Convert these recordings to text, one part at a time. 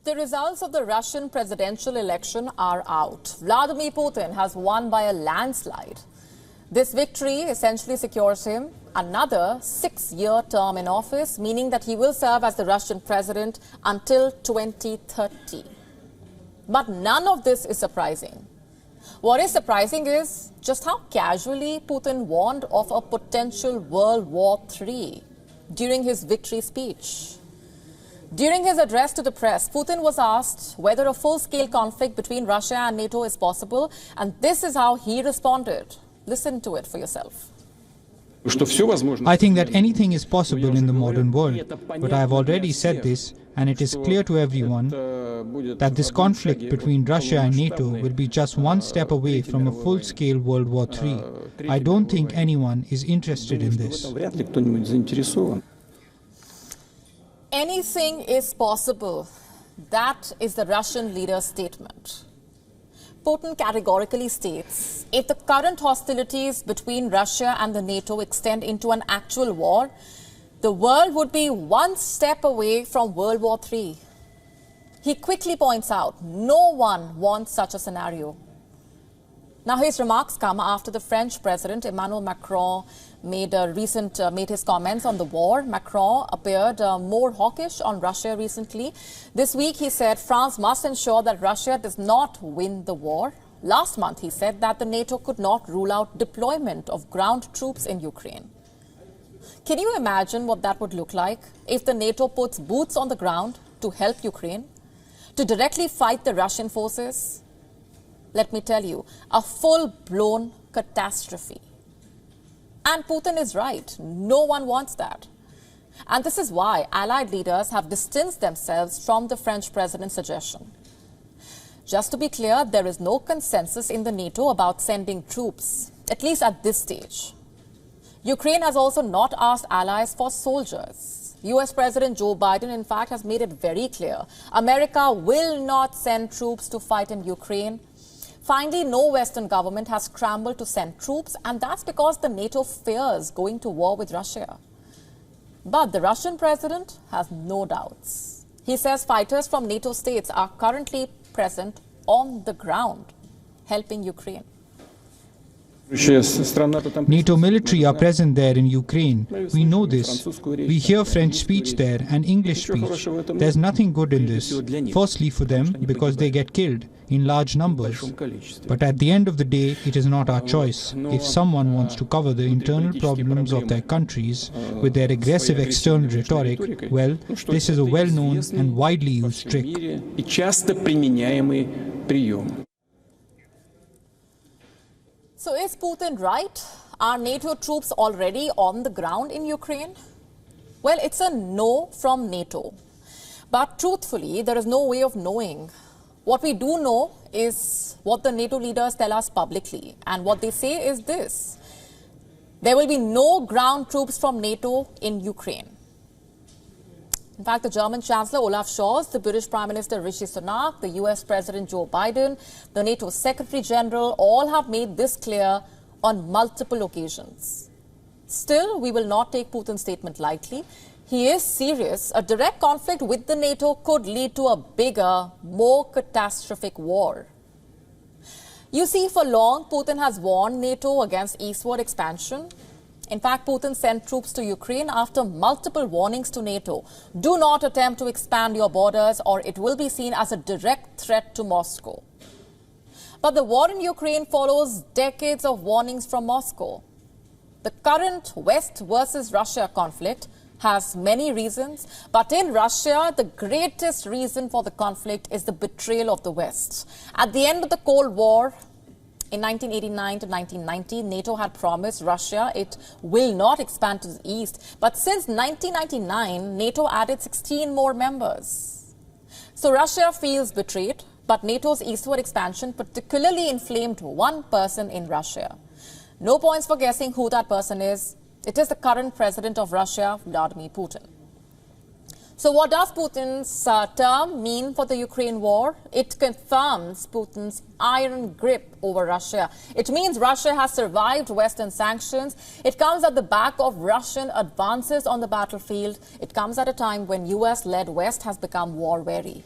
The results of the Russian presidential election are out. Vladimir Putin has won by a landslide. This victory essentially secures him another 6-year term in office, meaning that he will serve as the Russian president until 2030. But none of this is surprising. What is surprising is just how casually Putin warned of a potential World War III during his victory speech. During his address to the press, Putin was asked whether a full-scale conflict between Russia and NATO is possible, and this is how he responded. Listen to it for yourself. I think that anything is possible in the modern world, but I have already said this, and it is clear to everyone that this conflict between Russia and NATO will be just one step away from a full-scale World War III. I don't think anyone is interested in this. Anything is possible. That is the Russian leader's statement. Putin categorically states, if the current hostilities between Russia and the NATO extend into an actual war, the world would be one step away from World War III. He quickly points out, no one wants such a scenario. Now, his remarks come after the French President Emmanuel Macron made his comments on the war. Macron appeared more hawkish on Russia recently. This week, he said France must ensure that Russia does not win the war. Last month, he said that the NATO could not rule out deployment of ground troops in Ukraine. Can you imagine what that would look like if the NATO puts boots on the ground to help Ukraine, to directly fight the Russian forces? Let me tell you, a full-blown catastrophe. And Putin is right. No one wants that. And this is why Allied leaders have distanced themselves from the French president's suggestion. Just to be clear, there is no consensus in the NATO about sending troops, at least at this stage. Ukraine has also not asked allies for soldiers. US President Joe Biden, in fact, has made it very clear. America will not send troops to fight in Ukraine. Finally, no Western government has scrambled to send troops, and that's because the NATO fears going to war with Russia. But the Russian president has no doubts. He says fighters from NATO states are currently present on the ground, helping Ukraine. NATO military are present there in Ukraine. We know this. We hear French speech there and English speech. There's nothing good in this. Firstly for them, because they get killed in large numbers. But at the end of the day, it is not our choice. If someone wants to cover the internal problems of their countries with their aggressive external rhetoric, well, this is a well-known and widely used trick. So is Putin right? Are NATO troops already on the ground in Ukraine? Well, it's a no from NATO. But truthfully, there is no way of knowing. What we do know is what the NATO leaders tell us publicly. And what they say is this: there will be no ground troops from NATO in Ukraine. In fact, the German Chancellor Olaf Scholz, the British Prime Minister Rishi Sunak, the US President Joe Biden, the NATO Secretary General all have made this clear on multiple occasions. Still, we will not take Putin's statement lightly. He is serious. A direct conflict with the NATO could lead to a bigger, more catastrophic war. You see, for long, Putin has warned NATO against eastward expansion. In fact, Putin sent troops to Ukraine after multiple warnings to NATO. Do not attempt to expand your borders, or it will be seen as a direct threat to Moscow. But the war in Ukraine follows decades of warnings from Moscow. The current West versus Russia conflict has many reasons, but in Russia, the greatest reason for the conflict is the betrayal of the West. At the end of the Cold War, in 1989 to 1990, NATO had promised Russia it will not expand to the east. But since 1999, NATO added 16 more members. So Russia feels betrayed, but NATO's eastward expansion particularly inflamed one person in Russia. No points for guessing who that person is. It is the current president of Russia, Vladimir Putin. So what does Putin's term mean for the Ukraine war? It confirms Putin's iron grip over Russia. It means Russia has survived Western sanctions. It comes at the back of Russian advances on the battlefield. It comes at a time when US-led West has become war-weary.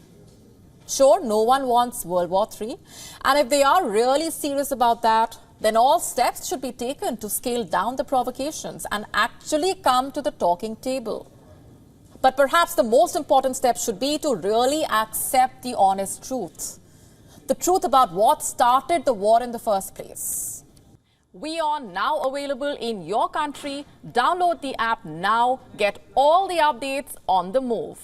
Sure, no one wants World War III. And if they are really serious about that, then all steps should be taken to scale down the provocations and actually come to the talking table. But perhaps the most important step should be to really accept the honest truth. The truth about what started the war in the first place. WION now available in your country. Download the app now. Get all the updates on the move.